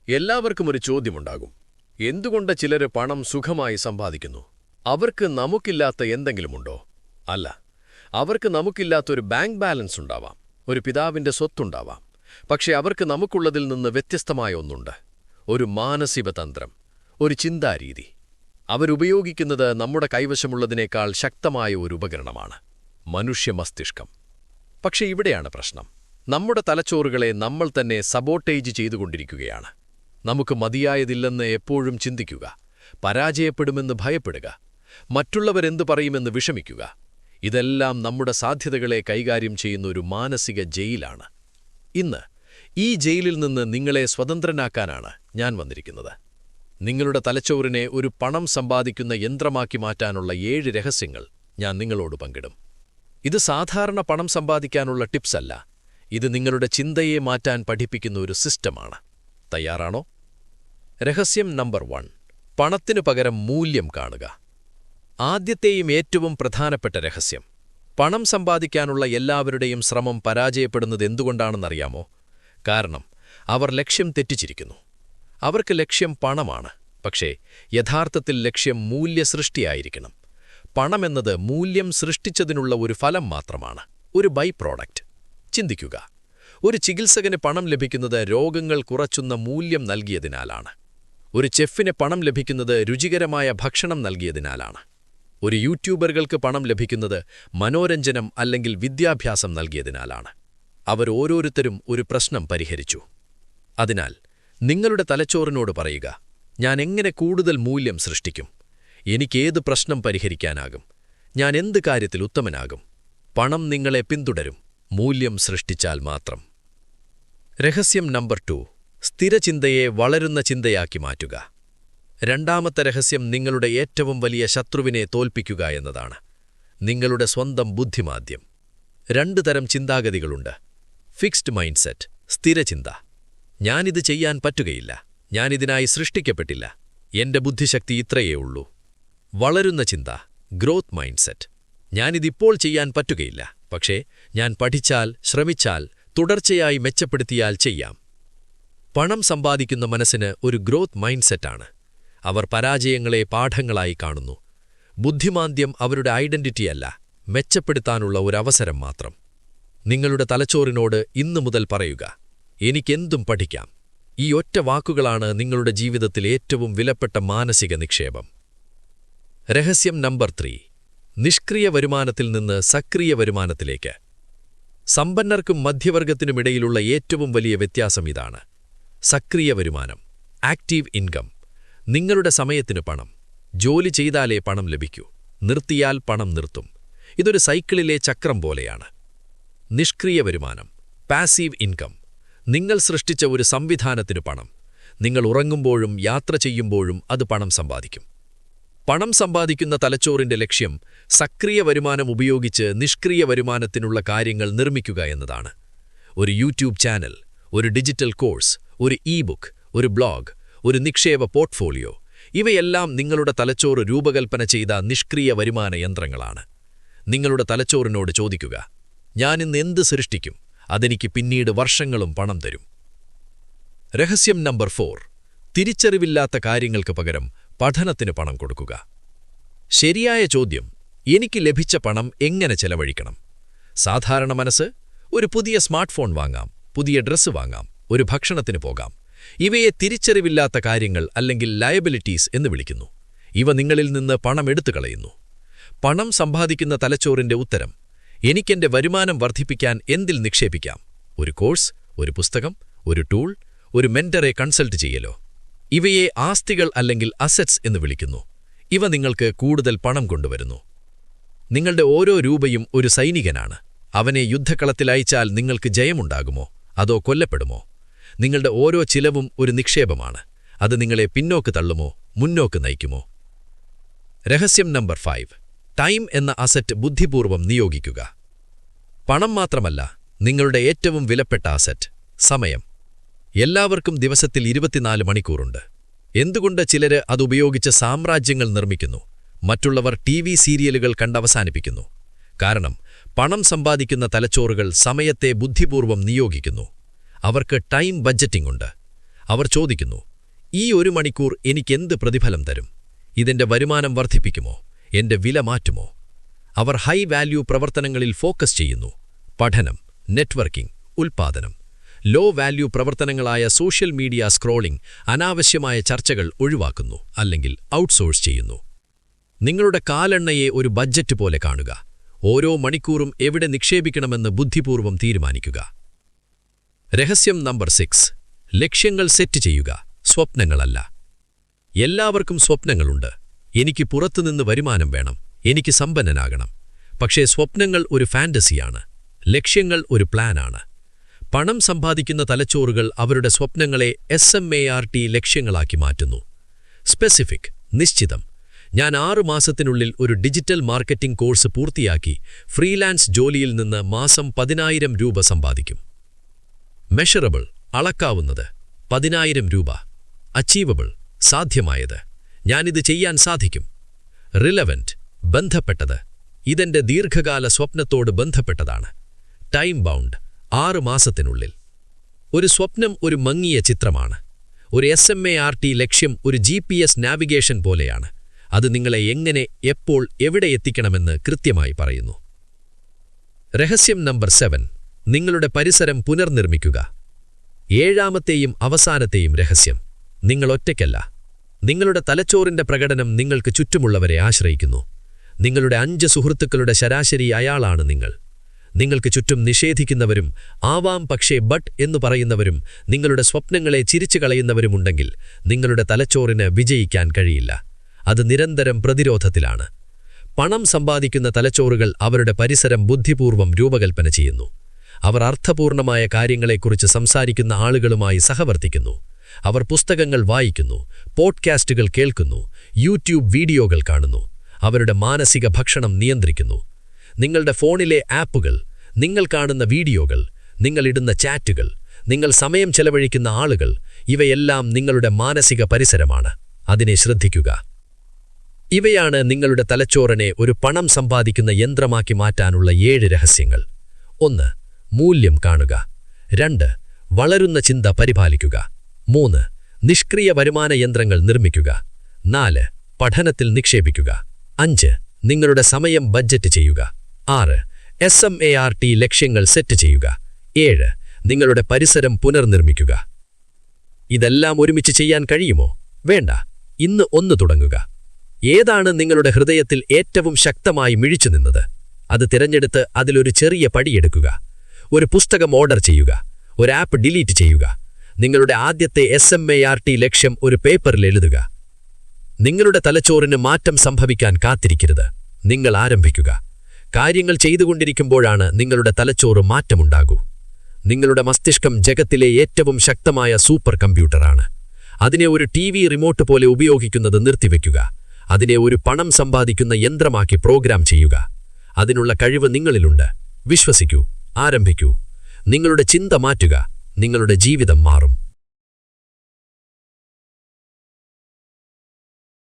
എല്ലാവർക്കും ഒരു ചോദ്യമുണ്ടാകും. എന്തുകൊണ്ട് ചിലര് പണം സുഖമായി സമ്പാദിക്കുന്നു? അവർക്ക് നമുക്കില്ലാത്ത എന്തെങ്കിലുമുണ്ടോ? അല്ല, അവർക്ക് നമുക്കില്ലാത്തൊരു ബാങ്ക് ബാലൻസ് ഉണ്ടാവാം, ഒരു പിതാവിന്റെ സ്വത്തുണ്ടാവാം. പക്ഷെ അവർക്ക് നമുക്കുള്ളതിൽ നിന്ന് വ്യത്യസ്തമായ ഒന്നുണ്ട്. ഒരു മാനസിക തന്ത്രം, ഒരു ചിന്താരീതി. അവരുപയോഗിക്കുന്നത് നമ്മുടെ കൈവശമുള്ളതിനേക്കാൾ ശക്തമായ ഒരു ഉപകരണമാണ്: മനുഷ്യ മസ്തിഷ്കം. പക്ഷെ ഇവിടെയാണ് പ്രശ്നം. നമ്മുടെ തലച്ചോറുകളെ നമ്മൾ തന്നെ സബോട്ടേജ് ചെയ്തുകൊണ്ടിരിക്കുകയാണ്. നമുക്ക് മതിയായതില്ലെന്ന് എപ്പോഴും ചിന്തിക്കുക, പരാജയപ്പെടുമെന്ന് ഭയപ്പെടുക, മറ്റുള്ളവരെന്തു പറയുമെന്ന് വിഷമിക്കുക. ഇതെല്ലാം നമ്മുടെ സാധ്യതകളെ കൈകാര്യം ചെയ്യുന്ന ഒരു മാനസിക ജയിലാണ്. ഇന്ന് ഈ ജയിലിൽ നിന്ന് നിങ്ങളെ സ്വതന്ത്രനാക്കാനാണ് ഞാൻ വന്നിരിക്കുന്നത്. നിങ്ങളുടെ തലച്ചോറിനെ ഒരു പണം സമ്പാദിക്കുന്ന യന്ത്രമാക്കി മാറ്റാനുള്ള 7 രഹസ്യങ്ങൾ ഞാൻ നിങ്ങളോട് പങ്കിടും. ഇത് സാധാരണ പണം സമ്പാദിക്കാനുള്ള ടിപ്സ് അല്ല. ഇത് നിങ്ങളുടെ ചിന്തയെ മാറ്റാൻ പഠിപ്പിക്കുന്ന ഒരു സിസ്റ്റമാണ്. തയ്യാറാണോ? രഹസ്യം നമ്പർ 1: പണത്തിനു പകരം മൂല്യം കാണുക. ആദ്യത്തെയും ഏറ്റവും പ്രധാനപ്പെട്ട രഹസ്യം: പണം സമ്പാദിക്കാനുള്ള എല്ലാവരുടെയും ശ്രമം പരാജയപ്പെടുന്നത് എന്തുകൊണ്ടാണെന്നറിയാമോ? കാരണം അവർ ലക്ഷ്യം തെറ്റിച്ചിരിക്കുന്നു. അവർക്ക് ലക്ഷ്യം പണമാണ്, പക്ഷേ യഥാർത്ഥത്തിൽ ലക്ഷ്യം മൂല്യസൃഷ്ടിയായിരിക്കണം. പണമെന്നത് മൂല്യം സൃഷ്ടിച്ചതിനുള്ള ഒരു ഫലം മാത്രമാണ്, ഒരു ബൈ പ്രോഡക്റ്റ്. ചിന്തിക്കുക, ഒരു ചികിത്സകന് പണം ലഭിക്കുന്നത് രോഗങ്ങൾ കുറച്ചുന്ന മൂല്യം നൽകിയതിനാലാണ്. ഒരു ചെഫിന് പണം ലഭിക്കുന്നത് രുചികരമായ ഭക്ഷണം നൽകിയതിനാലാണ്. ഒരു യൂട്യൂബറുകൾക്ക് പണം ലഭിക്കുന്നത് മനോരഞ്ജനം അല്ലെങ്കിൽ വിദ്യാഭ്യാസം നൽകിയതിനാലാണ്. അവർ ഓരോരുത്തരും ഒരു പ്രശ്നം പരിഹരിച്ചു. അതിനാൽ നിങ്ങളുടെ തലച്ചോറിനോട് പറയുക: ഞാൻ എങ്ങനെ കൂടുതൽ മൂല്യം സൃഷ്ടിക്കും? എനിക്കേത് പ്രശ്നം പരിഹരിക്കാനാകും? ഞാൻ എന്ത് കാര്യത്തിൽ ഉത്തമനാകും? പണം നിങ്ങളെ പിന്തുടരും, മൂല്യം സൃഷ്ടിച്ചാൽ മാത്രം. രഹസ്യം നമ്പർ 2: സ്ഥിരചിന്തയെ വളരുന്ന ചിന്തയാക്കി മാറ്റുക. രണ്ടാമത്തെ രഹസ്യം നിങ്ങളുടെ ഏറ്റവും വലിയ ശത്രുവിനെ തോൽപ്പിക്കുക എന്നതാണ്: നിങ്ങളുടെ സ്വന്തം ബുദ്ധിമാന്ദ്യം. 2 തരം ചിന്താഗതികളുണ്ട്: ഫിക്സ്ഡ് മൈൻഡ് സെറ്റ്, സ്ഥിരചിന്ത. ഞാനിത് ചെയ്യാൻ പറ്റുകയില്ല, ഞാനിതിനായി സൃഷ്ടിക്കപ്പെട്ടില്ല, എന്റെ ബുദ്ധിശക്തി ഇത്രയേ ഉള്ളൂ. വളരുന്ന ചിന്ത, ഗ്രോത്ത് മൈൻഡ് സെറ്റ്. ഞാനിതിപ്പോൾ ചെയ്യാൻ പറ്റുകയില്ല, പക്ഷേ ഞാൻ പഠിച്ചാൽ, ശ്രമിച്ചാൽ, തുടർച്ചയായി മെച്ചപ്പെടുത്തിയാൽ ചെയ്യാം. പണം സമ്പാദിക്കുന്ന മനസ്സിന് ഒരു ഗ്രോത്ത് മൈൻഡ് സെറ്റാണ്. അവർ പരാജയങ്ങളെ പാഠങ്ങളായി കാണുന്നു. ബുദ്ധിമാന്ദ്യം അവരുടെ ഐഡന്റിറ്റിയല്ല, മെച്ചപ്പെടുത്താനുള്ള ഒരവസരം മാത്രം. നിങ്ങളുടെ തലച്ചോറിനോട് ഇന്നു മുതൽ പറയുക: എനിക്കെന്തും പഠിക്കാം. ഈ ഒറ്റ വാക്കുകളാണ് നിങ്ങളുടെ ജീവിതത്തിൽ ഏറ്റവും വിലപ്പെട്ട മാനസിക നിക്ഷേപം. രഹസ്യം നമ്പർ 3: നിഷ്ക്രിയ വരുമാനത്തിൽ നിന്ന് സക്രിയ വരുമാനത്തിലേക്ക്. സമ്പന്നർക്കും മധ്യവർഗത്തിനുമിടയിലുള്ള ഏറ്റവും വലിയ വ്യത്യാസം ഇതാണ്: സക്രിയ വരുമാനം, ആക്റ്റീവ് ഇൻകം. നിങ്ങളുടെ സമയത്തിന് പണം. ജോലി ചെയ്താലേ പണം ലഭിക്കൂ, നിർത്തിയാൽ പണം നിർത്തും. ഇതൊരു സൈക്കിളിലെ ചക്രം പോലെയാണ്. നിഷ്ക്രിയ വരുമാനം, പാസീവ് ഇൻകം. നിങ്ങൾ സൃഷ്ടിച്ച ഒരു സംവിധാനത്തിനു പണം. നിങ്ങൾ ഉറങ്ങുമ്പോഴും യാത്ര ചെയ്യുമ്പോഴും അത് പണം സമ്പാദിക്കും. പണം സമ്പാദിക്കുന്ന തലച്ചോറിന്റെ ലക്ഷ്യം സക്രിയ വരുമാനം ഉപയോഗിച്ച് നിഷ്ക്രിയ വരുമാനത്തിനുള്ള കാര്യങ്ങൾ നിർമ്മിക്കുക എന്നതാണ്. ഒരു യൂട്യൂബ് ചാനൽ, ഒരു ഡിജിറ്റൽ കോഴ്സ്, ഒരു ഇ-ബുക്ക്, ഒരു ബ്ലോഗ്, ഒരു നിക്ഷേപ പോർട്ട്ഫോളിയോ. ഇവയെല്ലാം നിങ്ങളുടെ തലച്ചോറ് രൂപകൽപ്പന ചെയ്ത നിഷ്ക്രിയ വരുമാന യന്ത്രങ്ങളാണ്. നിങ്ങളുടെ തലച്ചോറിനോട് ചോദിക്കുക: ഞാനിന്ന് എന്ത് സൃഷ്ടിക്കും? അതെനിക്ക് പിന്നീട് വർഷങ്ങളും പണം തരും. രഹസ്യം നമ്പർ 4: തിരിച്ചറിവില്ലാത്ത കാര്യങ്ങൾക്ക് പകരം പഠനത്തിന് പണം കൊടുക്കുക. ശരിയായ ചോദ്യം: എനിക്ക് ലഭിച്ച പണം എങ്ങനെ ചെലവഴിക്കണം? സാധാരണ മനസ്സ്: ഒരു പുതിയ സ്മാർട്ട് ഫോൺ വാങ്ങാം, പുതിയ ഡ്രസ്സ് വാങ്ങാം, ഒരു ഭക്ഷണത്തിന് പോകാം. ഇവയെ തിരിച്ചറിവില്ലാത്ത കാര്യങ്ങൾ അല്ലെങ്കിൽ ലയബിലിറ്റീസ് എന്ന് വിളിക്കുന്നു. ഇവ നിങ്ങളിൽ നിന്ന് പണം എടുത്തു കളയുന്നു. പണം സമ്പാദിക്കുന്ന തലച്ചോറിന്റെ ഉത്തരം: എനിക്കെന്റെ വരുമാനം വർദ്ധിപ്പിക്കാൻ എന്തിൽ നിക്ഷേപിക്കാം? ഒരു കോഴ്സ്, ഒരു പുസ്തകം, ഒരു ടൂൾ, ഒരു മെന്ററെ കൺസൾട്ട് ചെയ്യലോ. ഇവയെ ആസ്തികൾ അല്ലെങ്കിൽ അസറ്റ്സ് എന്ന് വിളിക്കുന്നു. ഇവ നിങ്ങൾക്ക് കൂടുതൽ പണം കൊണ്ടുവരുന്നു. നിങ്ങളുടെ ഓരോ രൂപയും ഒരു സൈനികനാണ്. അവനെ യുദ്ധക്കളത്തിൽ അയച്ചാൽ നിങ്ങൾക്ക് ജയമുണ്ടാകുമോ, അതോ കൊല്ലപ്പെടുമോ? നിങ്ങളുടെ ഓരോ ചിലവും ഒരു നിക്ഷേപമാണ്. അത് നിങ്ങളെ പിന്നോക്ക് തള്ളുമോ, മുന്നോക്ക് നയിക്കുമോ? രഹസ്യം നമ്പർ 5: ടൈം എന്ന അസറ്റ് ബുദ്ധിപൂർവ്വം നിയോഗിക്കുക. പണം മാത്രമല്ല, നിങ്ങളുടെ ഏറ്റവും വിലപ്പെട്ട അസറ്റ് സമയം. എല്ലാവർക്കും ദിവസത്തിൽ 24 മണിക്കൂറുണ്ട്. എന്തുകൊണ്ട് ചിലര് അതുപയോഗിച്ച് സാമ്രാജ്യങ്ങൾ നിർമ്മിക്കുന്നു, മറ്റുള്ളവർ TV സീരിയലുകൾ കണ്ടവസാനിപ്പിക്കുന്നു? കാരണം പണം സമ്പാദിക്കുന്ന തലച്ചോറുകൾ സമയത്തെ ബുദ്ധിപൂർവ്വം നിയോഗിക്കുന്നു. അവർക്ക് ടൈം ബഡ്ജറ്റിംഗ് ഉണ്ട്. അവർ ചോദിക്കുന്നു, ഈ 1 മണിക്കൂർ എനിക്കെന്ത് പ്രതിഫലം തരും? ഇതെന്റെ വരുമാനം വർദ്ധിപ്പിക്കുമോ? എന്റെ വില മാറ്റുമോ? അവർ ഹൈ വാല്യൂ പ്രവർത്തനങ്ങളിൽ ഫോക്കസ് ചെയ്യുന്നു. പഠനം, നെറ്റ്വർക്കിംഗ്, ഉൽപ്പാദനം. ലോ വാല്യൂ പ്രവർത്തനങ്ങളായ സോഷ്യൽ മീഡിയ സ്ക്രോളിംഗ്, അനാവശ്യമായ ചർച്ചകൾ ഒഴിവാക്കുന്നു, അല്ലെങ്കിൽ ഔട്ട്സോഴ്സ് ചെയ്യുന്നു. നിങ്ങളുടെ കാലെണ്ണയെ ഒരു ബഡ്ജറ്റ് പോലെ കാണുക. ഓരോ മണിക്കൂറും എവിടെ നിക്ഷേപിക്കണമെന്ന് ബുദ്ധിപൂർവ്വം തീരുമാനിക്കുക. രഹസ്യം നമ്പർ 6: ലക്ഷ്യങ്ങൾ സെറ്റ് ചെയ്യുക, സ്വപ്നങ്ങളല്ല. എല്ലാവർക്കും സ്വപ്നങ്ങളുണ്ട്. എനിക്ക് പുറത്തുനിന്ന് വരുമാനം വേണം, എനിക്ക് സമ്പന്നനാകണം. പക്ഷേ സ്വപ്നങ്ങൾ ഒരു ഫാന്റസിയാണ്, ലക്ഷ്യങ്ങൾ ഒരു പ്ലാനാണ്. പണം സമ്പാദിക്കുന്ന തലച്ചോറുകൾ അവരുടെ സ്വപ്നങ്ങളെ SMART ലക്ഷ്യങ്ങളാക്കി മാറ്റുന്നു. സ്പെസിഫിക്, നിശ്ചിതം. ഞാൻ 6 മാസത്തിനുള്ളിൽ ഒരു ഡിജിറ്റൽ മാർക്കറ്റിംഗ് കോഴ്സ് പൂർത്തിയാക്കി ഫ്രീലാൻസ് ജോലിയിൽ നിന്ന് മാസം 10,000 രൂപ സമ്പാദിക്കും. മെഷറബിൾ, അളക്കാവുന്നത്, 10,000 രൂപ. അച്ചീവബിൾ, സാധ്യമായത്, ഞാനിത് ചെയ്യാൻ സാധിക്കും. റിലവന്റ്, ബന്ധപ്പെട്ടത്, ഇതെന്റെ ദീർഘകാല സ്വപ്നത്തോട് ബന്ധപ്പെട്ടതാണ്. ടൈം ബൗണ്ട്, 6 മാസത്തിനുള്ളിൽ. ഒരു സ്വപ്നം ഒരു മങ്ങിയ ചിത്രമാണ്. ഒരു SMART ലക്ഷ്യം ഒരു GPS നാവിഗേഷൻ പോലെയാണ്. അത് നിങ്ങളെ എങ്ങനെ, എപ്പോൾ, എവിടെ എത്തിക്കണമെന്ന് കൃത്യമായി പറയുന്നു. രഹസ്യം നമ്പർ 7: നിങ്ങളുടെ പരിസരം പുനർനിർമ്മിക്കുക. 7ാമത്തെയും അവസാനത്തെയും രഹസ്യം: നിങ്ങൾ ഒറ്റയ്ക്കല്ല. നിങ്ങളുടെ തലച്ചോറിന്റെ പ്രകടനം നിങ്ങൾക്ക് ചുറ്റുമുള്ളവരെ ആശ്രയിക്കുന്നു. നിങ്ങളുടെ 5 സുഹൃത്തുക്കളുടെ ശരാശരി അയാളാണ് നിങ്ങൾ. നിങ്ങൾക്ക് ചുറ്റും നിഷേധിക്കുന്നവരും ആവാം പക്ഷേ ബട്ട് എന്നു പറയുന്നവരും നിങ്ങളുടെ സ്വപ്നങ്ങളെ ചിരിച്ചു കളയുന്നവരുമുണ്ടെങ്കിൽ നിങ്ങളുടെ തലച്ചോറിന് വിജയിക്കാൻ കഴിയില്ല. അത് നിരന്തരം പ്രതിരോധത്തിലാണ്. പണം സമ്പാദിക്കുന്ന തലച്ചോറുകൾ അവരുടെ പരിസരം ബുദ്ധിപൂർവ്വം രൂപകൽപ്പന ചെയ്യുന്നു. അവർ അർത്ഥപൂർണമായ കാര്യങ്ങളെക്കുറിച്ച് സംസാരിക്കുന്ന ആളുകളുമായി സഹവർത്തിക്കുന്നു. അവർ പുസ്തകങ്ങൾ വായിക്കുന്നു, പോഡ്കാസ്റ്റുകൾ കേൾക്കുന്നു, യൂട്യൂബ് വീഡിയോകൾ കാണുന്നു. അവരുടെ മാനസിക ഭക്ഷണം നിയന്ത്രിക്കുന്നു. നിങ്ങളുടെ ഫോണിലെ ആപ്പുകൾ, നിങ്ങൾ കാണുന്ന വീഡിയോകൾ, നിങ്ങൾ ഇടുന്ന ചാറ്റുകൾ, നിങ്ങൾ സമയം ചെലവഴിക്കുന്ന ആളുകൾ, ഇവയെല്ലാം നിങ്ങളുടെ മാനസിക പരിസരമാണ്. അതിനെ ശ്രദ്ധിക്കുക. ഇവയാണ് നിങ്ങളുടെ തലച്ചോറിനെ ഒരു പണം സമ്പാദിക്കുന്ന യന്ത്രമാക്കി മാറ്റാനുള്ള 7 രഹസ്യങ്ങൾ. 1. മൂല്യം കാണുക. 2. വളരുന്ന ചിന്ത പരിപാലിക്കുക. 3. നിഷ്ക്രിയ വരുമാന യന്ത്രങ്ങൾ നിർമ്മിക്കുക. 4. പഠനത്തിൽ നിക്ഷേപിക്കുക. 5. നിങ്ങളുടെ സമയം ബഡ്ജറ്റ് ചെയ്യുക. 6. SMART ലക്ഷ്യങ്ങൾ സെറ്റ് ചെയ്യുക. 7. നിങ്ങളുടെ പരിസരം പുനർനിർമ്മിക്കുക. ഇതെല്ലാം ഒരുമിച്ച് ചെയ്യാൻ കഴിയുമോ? വേണ്ട. ഇന്ന് ഒന്ന് തുടങ്ങുക. ഏതാണ് നിങ്ങളുടെ ഹൃദയത്തിൽ ഏറ്റവും ശക്തമായി മിഴിച്ചു നിന്നത്? അത് തിരഞ്ഞെടുത്ത് അതിലൊരു ചെറിയ പടിയെടുക്കുക. ഒരു പുസ്തകം ഓർഡർ ചെയ്യുക. ഒരു ആപ്പ് ഡിലീറ്റ് ചെയ്യുക. നിങ്ങളുടെ ആദ്യത്തെ SMART ലക്ഷ്യം ഒരു പേപ്പറിൽ എഴുതുക. നിങ്ങളുടെ തലച്ചോറിന് മാറ്റം സംഭവിക്കാൻ കാത്തിരിക്കരുത്. നിങ്ങൾ ആരംഭിക്കുക. കാര്യങ്ങൾ ചെയ്തുകൊണ്ടിരിക്കുമ്പോഴാണ് നിങ്ങളുടെ തലച്ചോറ് മാറ്റമുണ്ടാകൂ. നിങ്ങളുടെ മസ്തിഷ്കം ജഗത്തിലെ ഏറ്റവും ശക്തമായ സൂപ്പർ കമ്പ്യൂട്ടറാണ്. അതിനെ ഒരു TV റിമോട്ട് പോലെ ഉപയോഗിക്കുന്നത് നിർത്തിവെക്കുക. അതിനെ ഒരു പണം സമ്പാദിക്കുന്ന യന്ത്രമാക്കി പ്രോഗ്രാം ചെയ്യുക. അതിനുള്ള കഴിവ് നിങ്ങളിലുണ്ട്. വിശ്വസിക്കൂ, ആരംഭിക്കൂ. നിങ്ങളുടെ ചിന്ത മാറ്റുക, നിങ്ങളുടെ ജീവിതം മാറും.